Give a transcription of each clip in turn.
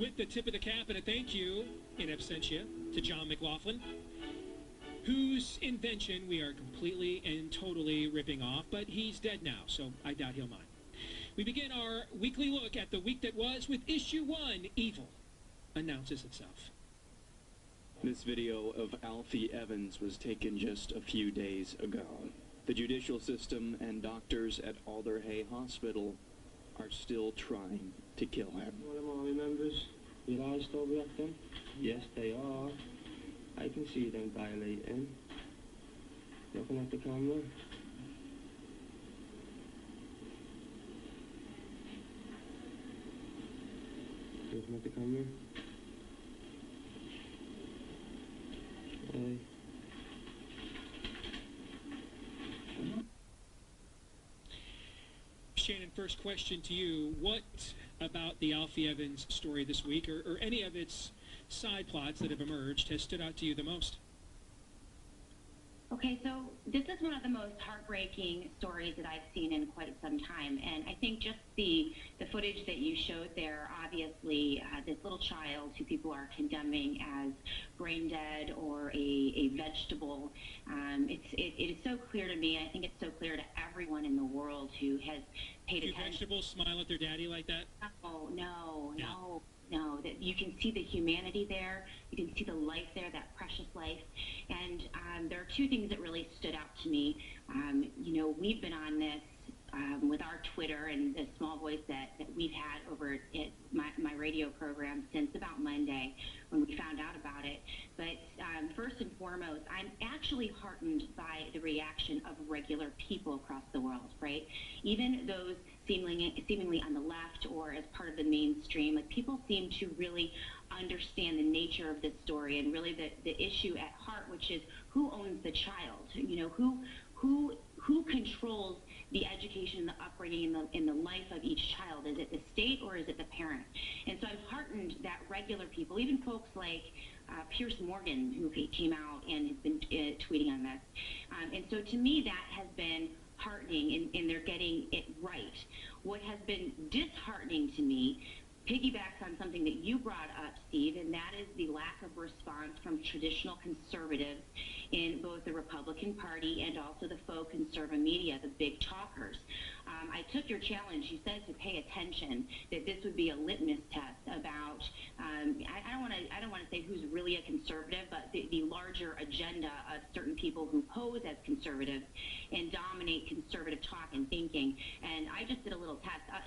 with the tip of the cap and a thank you in absentia to John McLaughlin, whose invention we are completely and totally ripping off, but he's dead now, so I doubt he'll mind. We begin our weekly look at the week that was with Issue 1, Evil Announces Itself. This video of Alfie Evans was taken just a few days ago. The judicial system and doctors at Alder Hey Hospital are still trying to kill him. One of my family members, your eyes still reacting? Yes, they are. I can see them dilating. Looking at the camera. Looking at the camera. Hey. Shannon, first question to you. What about the Alfie Evans story this week, or any of its side plots that have emerged, has stood out to you the most? Okay, so this is one of the most heartbreaking stories that I've seen in quite some time, and I think just the footage that you showed there, obviously this little child who people are condemning as brain dead or a vegetable, it is so clear to me, and I think it's so clear to everyone in the world who has paid attention. Do vegetables smile at their daddy like that? Oh, no, that you can see the humanity there, you can see the life there, that precious life, and there are two things that really stood out to me. You know, we've been on this with our Twitter and the small voice that we've had over at my radio program since about Monday when we found out about it. But first and foremost, I'm actually heartened by the reaction of regular people across the world, right? Even those seemingly on the left or as part of the mainstream, like people seem to really understand the nature of this story and really the issue at heart, which is who owns the child? You know, who controls the education, the upbringing, and the life of each child? Is it the state or is it the parent? And so I'm heartened that regular people, even folks like Pierce Morgan, who came out and has been tweeting on this. And so to me, that has been heartening, and they're getting it right. What has been disheartening to me piggybacks on something that you brought up, Steve, and that is the lack of response from traditional conservatives in both the Republican Party and also the faux conservative media, the big talkers. I took your challenge. You said to pay attention, that this would be a litmus test about, I don't want to say who's really a conservative, but the larger agenda of certain people who pose as conservatives and dominate conservative talk and thinking. And I just did a little test.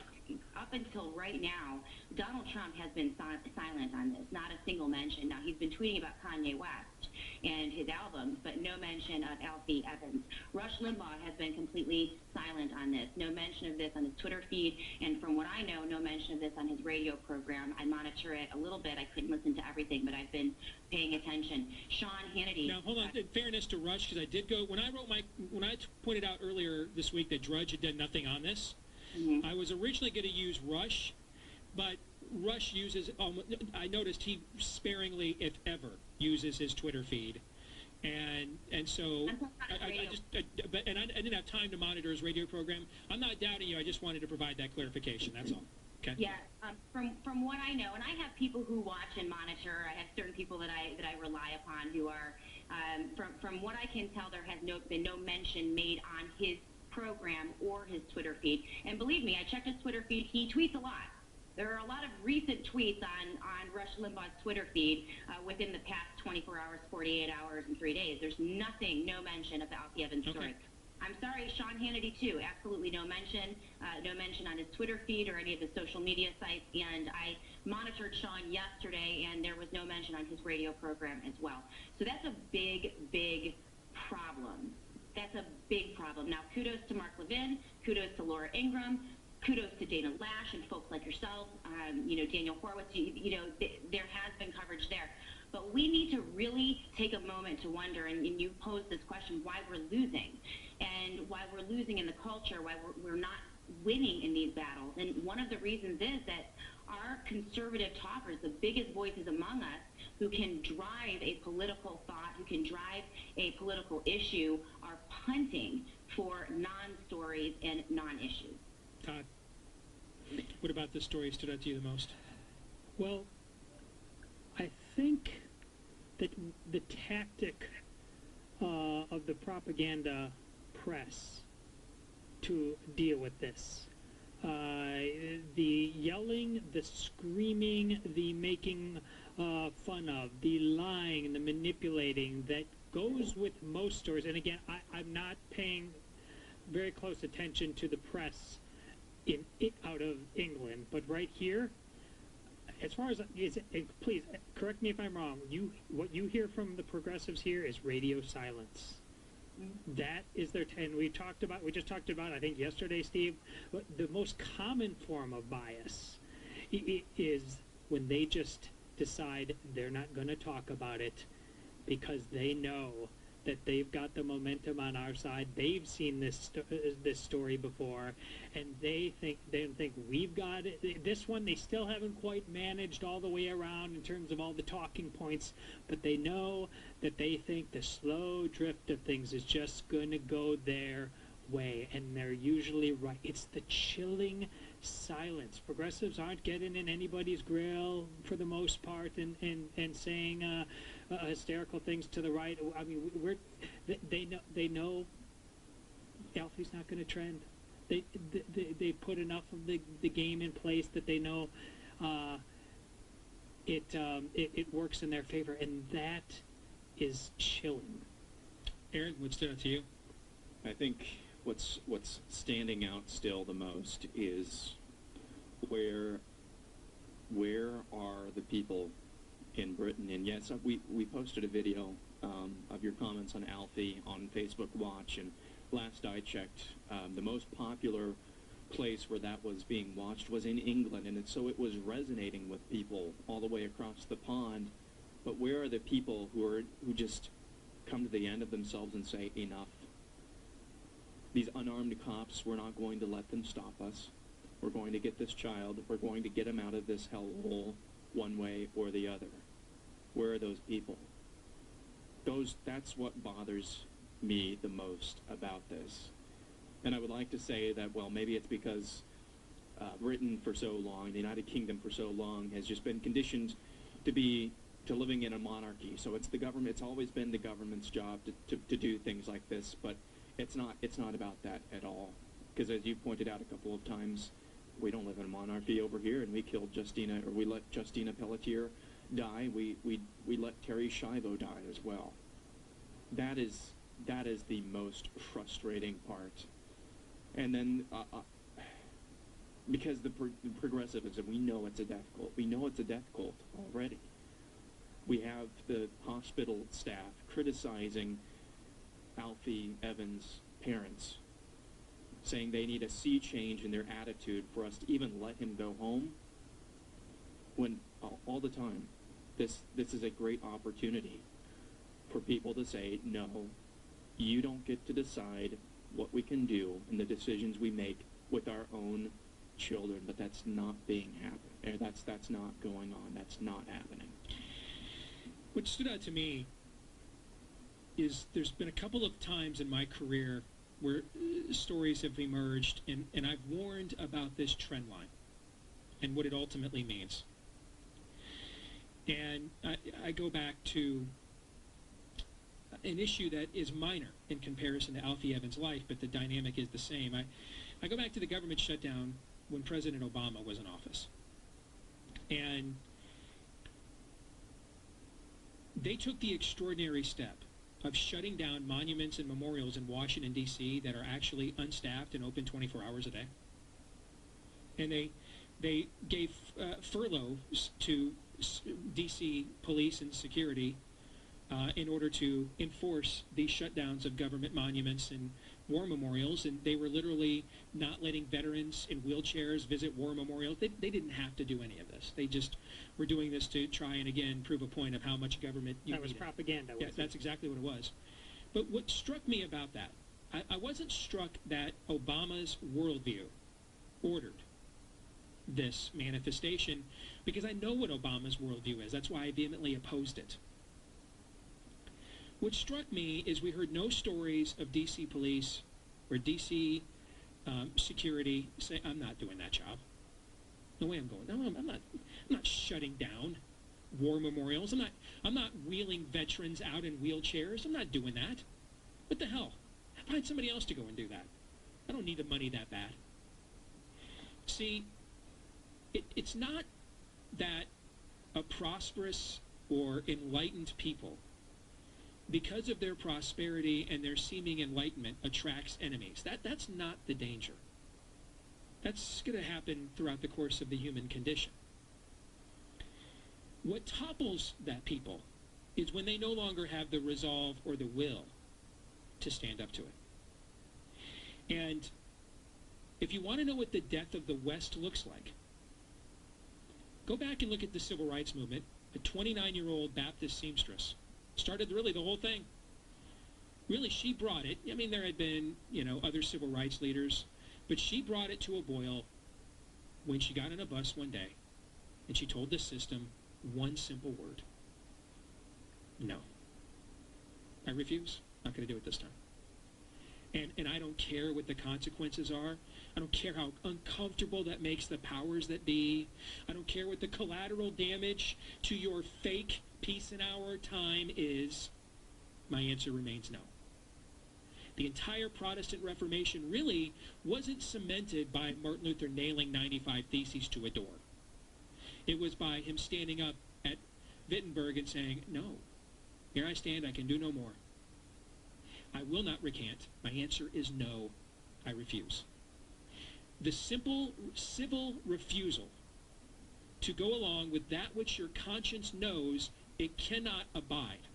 Up until right now, Donald Trump has been silent on this, not a single mention. Now, he's been tweeting about Kanye West and his albums, but no mention of Alfie Evans. Rush Limbaugh has been completely silent on this. No mention of this on his Twitter feed, and from what I know, no mention of this on his radio program. I monitor it a little bit. I couldn't listen to everything, but I've been paying attention. Sean Hannity. Now, hold on. In fairness to Rush, because I did go, when I pointed out earlier this week that Drudge had done nothing on this, I was originally going to use Rush, but Rush uses, I noticed he sparingly, if ever, uses his Twitter feed. And so I didn't have time to monitor his radio program. I'm not doubting you. I just wanted to provide that clarification. That's all. Okay. Yeah. From what I know, and I have people who watch and monitor. I have certain people that I rely upon who are, from what I can tell, there has been no mention made on his program or his Twitter feed. And believe me, I checked his Twitter feed. He tweets a lot. There are a lot of recent tweets on Rush Limbaugh's Twitter feed within the past 24 hours, 48 hours, and 3 days. There's nothing, no mention of the Alfie Evans story. I'm sorry, Sean Hannity too. Absolutely no mention on his Twitter feed or any of his social media sites. And I monitored Sean yesterday, and there was no mention on his radio program as well. So that's a big, big problem. That's a big problem. Now, kudos to Mark Levin, kudos to Laura Ingraham, kudos to Dana Lash and folks like yourself, Daniel Horowitz. There has been coverage there. But we need to really take a moment to wonder, and you posed this question, why we're losing. And why we're losing in the culture, why we're not winning in these battles. And one of the reasons is that our conservative talkers, the biggest voices among us, who can drive a political thought, who can drive a political issue, are punting for non-stories and non-issues. Todd, what about this story stood out to you the most? Well, think that the tactic of the propaganda press to deal with this, the yelling, the screaming, the making fun of, the lying, the manipulating that goes with most stories. And again, I'm not paying very close attention to the press out of England, but right here, as far as please correct me if I'm wrong, what you hear from the progressives here is radio silence. That is their and we just talked about, I think yesterday, Steve, the most common form of bias is when they just decide they're not going to talk about it because they know that they've got the momentum on our side. They've seen this story before, and they think we've got it. This one they still haven't quite managed all the way around in terms of all the talking points, but they know that they think the slow drift of things is just going to go their way, and they're usually right. It's the chilling silence. Progressives aren't getting in anybody's grill for the most part and saying hysterical things to the right. I mean, they know Alfie's not going to trend. They put enough of the game in place that they know it works in their favor, and that is chilling. Aaron, what stood out to you? I think what's standing out still the most is where are the people in Britain? And yes, we posted a video of your comments on Alfie on Facebook Watch, and last I checked, the most popular place where that was being watched was in England, and so it was resonating with people all the way across the pond. But where are the people who just come to the end of themselves and say, enough? These unarmed cops, we're not going to let them stop us. We're going to get this child. We're going to get him out of this hellhole one way or the other. Where are those people? That's what bothers me the most about this. And I would like to say that, well, maybe it's because Britain for so long, the United Kingdom for so long, has just been conditioned to living in a monarchy. So it's the government. It's always been the government's job to do things like this. But it's not about that at all. Because as you pointed out a couple of times, we don't live in a monarchy over here, and we killed Justina, or we let Justina Pelletier die. We let Terry Schiavo die as well. That is the most frustrating part. And then because the progressivism, we know it's a death cult. We know it's a death cult already. We have the hospital staff criticizing Alfie Evans' parents, saying they need a sea change in their attitude for us to even let him go home, when all the time this is a great opportunity for people to say, no, you don't get to decide what we can do and the decisions we make with our own children. But that's not being happening. That's not going on. That's not happening. What stood out to me is there's been a couple of times in my career where stories have emerged, and I've warned about this trend line and what it ultimately means. And I go back to an issue that is minor in comparison to Alfie Evans' life, but the dynamic is the same. I go back to the government shutdown when President Obama was in office. And they took the extraordinary step of shutting down monuments and memorials in Washington, D.C. that are actually unstaffed and open 24 hours a day. And they gave furloughs to D.C. police and security in order to enforce these shutdowns of government monuments and war memorials. And they were literally not letting veterans in wheelchairs visit war memorials. They didn't have to do any of this. They just were doing this to try and, again, prove a point of how much government you needed. That was propaganda, wasn't it? Yeah, that's exactly what it was. But what struck me about that, I wasn't struck that Obama's worldview ordered this manifestation, because I know what Obama's worldview is. That's why I vehemently opposed it. What struck me is we heard no stories of D.C. police or D.C. security say, I'm not doing that job. No way I'm going. No, I'm not shutting down war memorials. I'm not wheeling veterans out in wheelchairs. I'm not doing that. What the hell? Find somebody else to go and do that. I don't need the money that bad. See, it's not that a prosperous or enlightened people, because of their prosperity and their seeming enlightenment, attracts enemies. That's not the danger. That's going to happen throughout the course of the human condition. What topples that people is when they no longer have the resolve or the will to stand up to it. And if you want to know what the death of the West looks like, go back and look at the Civil Rights Movement. A 29-year-old Baptist seamstress started really the whole thing. Really, she brought it. I mean, there had been, other civil rights leaders, but she brought it to a boil when she got on a bus one day, and she told the system one simple word: no. I refuse. Not going to do it this time. And I don't care what the consequences are. I don't care how uncomfortable that makes the powers that be. I don't care what the collateral damage to your fake peace in our time is. My answer remains no. The entire Protestant Reformation really wasn't cemented by Martin Luther nailing 95 Theses to a door. It was by him standing up at Wittenberg and saying, no, here I stand, I can do no more. I will not recant. My answer is no, I refuse. The simple civil refusal to go along with that which your conscience knows it cannot abide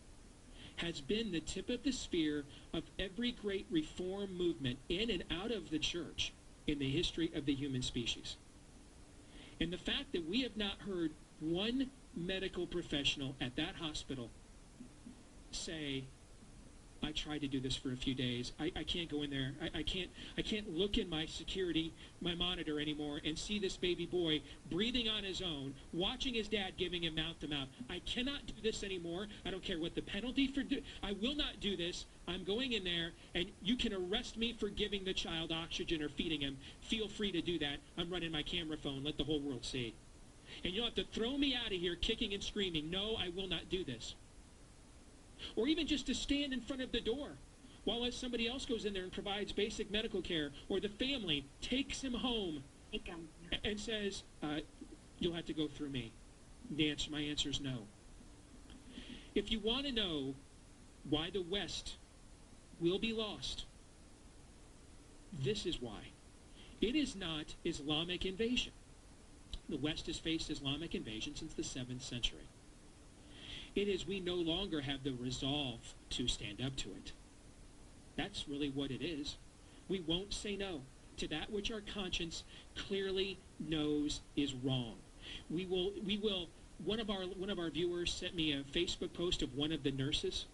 has been the tip of the spear of every great reform movement in and out of the church in the history of the human species. And the fact that we have not heard one medical professional at that hospital say, I tried to do this for a few days. I can't go in there. I can't look in my monitor anymore and see this baby boy breathing on his own, watching his dad giving him mouth to mouth. I cannot do this anymore. I don't care what the penalty for I will not do this. I'm going in there, and you can arrest me for giving the child oxygen or feeding him. Feel free to do that. I'm running my camera phone. Let the whole world see. And you'll have to throw me out of here kicking and screaming. No, I will not do this. Or even just to stand in front of the door while somebody else goes in there and provides basic medical care, or the family takes him home and says, you'll have to go through me. My answer is no. If you want to know why the West will be lost, this is why. It is not Islamic invasion. The West has faced Islamic invasion since the 7th century. It is we no longer have the resolve to stand up to it. That's really what it is. We won't say no to that which our conscience clearly knows is wrong. We will. One of our viewers sent me a Facebook post of one of the nurses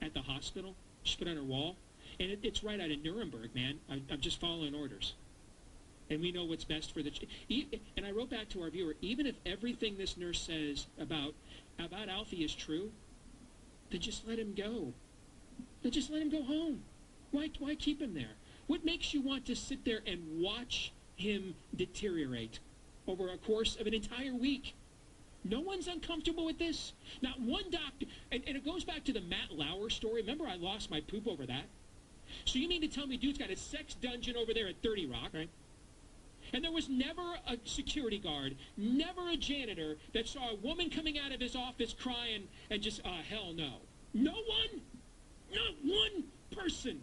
at the hospital. She put it on her wall, and it's right out of Nuremberg, man. I'm just following orders. And we know what's best for the... And I wrote back to our viewer, even if everything this nurse says about Alfie is true, then just let him go. Then just let him go home. Why keep him there? What makes you want to sit there and watch him deteriorate over a course of an entire week? No one's uncomfortable with this. Not one doctor... And it goes back to the Matt Lauer story. Remember I lost my poop over that? So you mean to tell me dude's got a sex dungeon over there at 30 Rock, right? And there was never a security guard, never a janitor that saw a woman coming out of his office crying and just, hell no. No one, not one person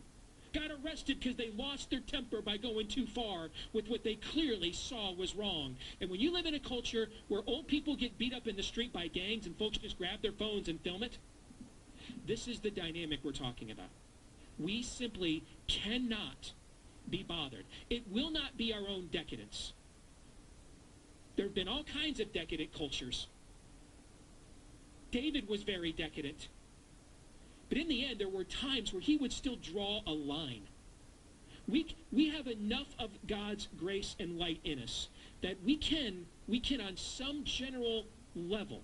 got arrested because they lost their temper by going too far with what they clearly saw was wrong. And when you live in a culture where old people get beat up in the street by gangs and folks just grab their phones and film it, this is the dynamic we're talking about. We simply cannot be bothered. It will not be our own decadence. There have been all kinds of decadent cultures. David was very decadent. But in the end, there were times where he would still draw a line. We have enough of God's grace and light in us that we can on some general level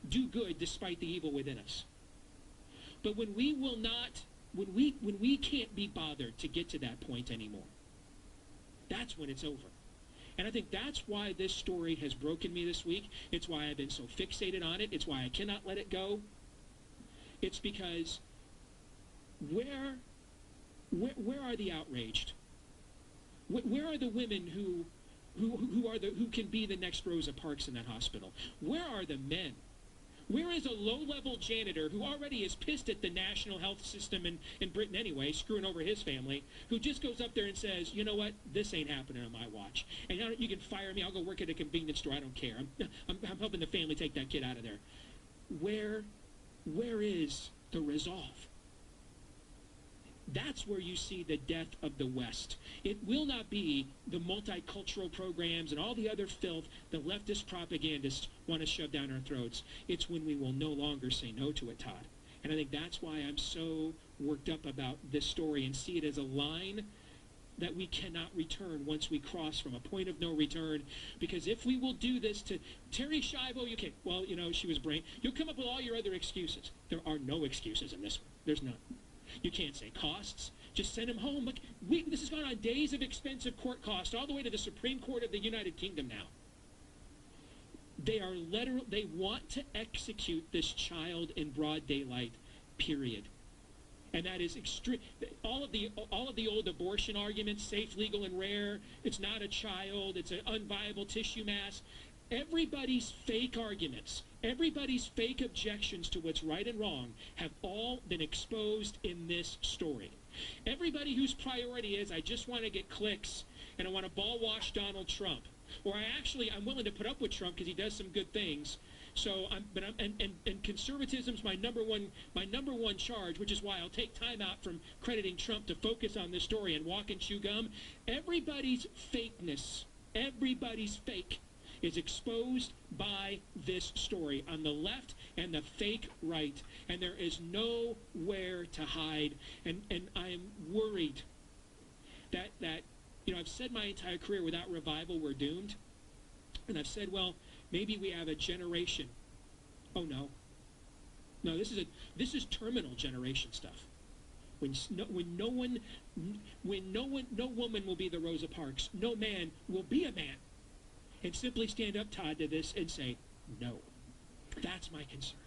do good despite the evil within us. But when we will not, when we can't be bothered to get to that point anymore, that's when it's over. And I think that's why this story has broken me this week. It's why I've been so fixated on it. It's why I cannot let it go. It's because where are the outraged? Where are the women who can be the next Rosa Parks in that hospital? Where are the men? Where is a low-level janitor who already is pissed at the national health system in Britain anyway, screwing over his family, who just goes up there and says, you know what, this ain't happening on my watch. And you can fire me, I'll go work at a convenience store, I don't care. I'm helping the family take that kid out of there. Where is the resolve? That's where you see the death of the West. It will not be the multicultural programs and all the other filth the leftist propagandists want to shove down our throats. It's when we will no longer say no to it, Todd. And I think that's why I'm so worked up about this story and see it as a line that we cannot return once we cross from a point of no return. Because if we will do this to Terry Schiavo, you can't, well, you know, she was brain. You'll come up with all your other excuses. There are no excuses in this one. There's none. You can't say costs. Just send him home. Look, this has gone on days of expensive court costs all the way to the Supreme Court of the United Kingdom now. They want to execute this child in broad daylight, period. And that is extreme. All of the old abortion arguments, safe, legal, and rare. It's not a child. It's an unviable tissue mass. Everybody's fake arguments, everybody's fake objections to what's right and wrong have all been exposed in this story. Everybody whose priority is, I just want to get clicks and I want to ball wash Donald Trump, or I'm willing to put up with Trump because he does some good things. So and conservatism's my number one charge, which is why I'll take time out from crediting Trump to focus on this story and walk and chew gum. Everybody's fakeness, everybody's fake is exposed by this story on the left and the fake right, and there is nowhere to hide. And I am worried that I've said my entire career, without revival we're doomed, and I've said, well, maybe we have a generation. Oh no, this is terminal generation stuff. When no woman will be the Rosa Parks, no man will be a man. And simply stand up, Todd, to this and say, no. That's my concern.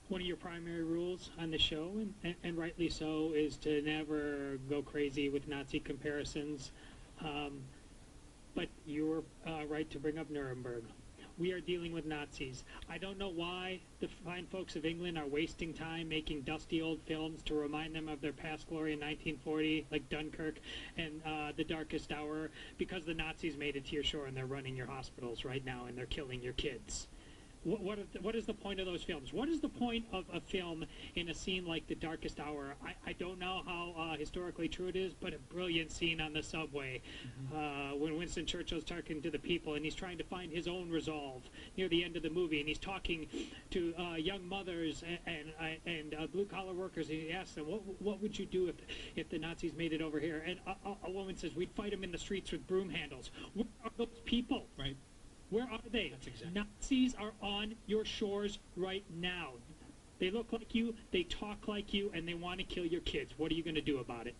One of your primary rules on the show, and rightly so, is to never go crazy with Nazi comparisons. But you're right to bring up Nuremberg. We are dealing with Nazis. I don't know why the fine folks of England are wasting time making dusty old films to remind them of their past glory in 1940, like Dunkirk and The Darkest Hour, because the Nazis made it to your shore and they're running your hospitals right now and they're killing your kids. What is the point of those films? What is the point of a film in a scene like The Darkest Hour? I don't know how historically true it is, but a brilliant scene on the subway when Winston Churchill's talking to the people and he's trying to find his own resolve near the end of the movie, and he's talking to young mothers and blue-collar workers, and he asks them, what would you do if the Nazis made it over here? And a woman says, we'd fight them in the streets with broom handles. Where are those people? Right. Where are they? That's exactly. Nazis are on your shores right now. They look like you, they talk like you, and they want to kill your kids. What are you going to do about it?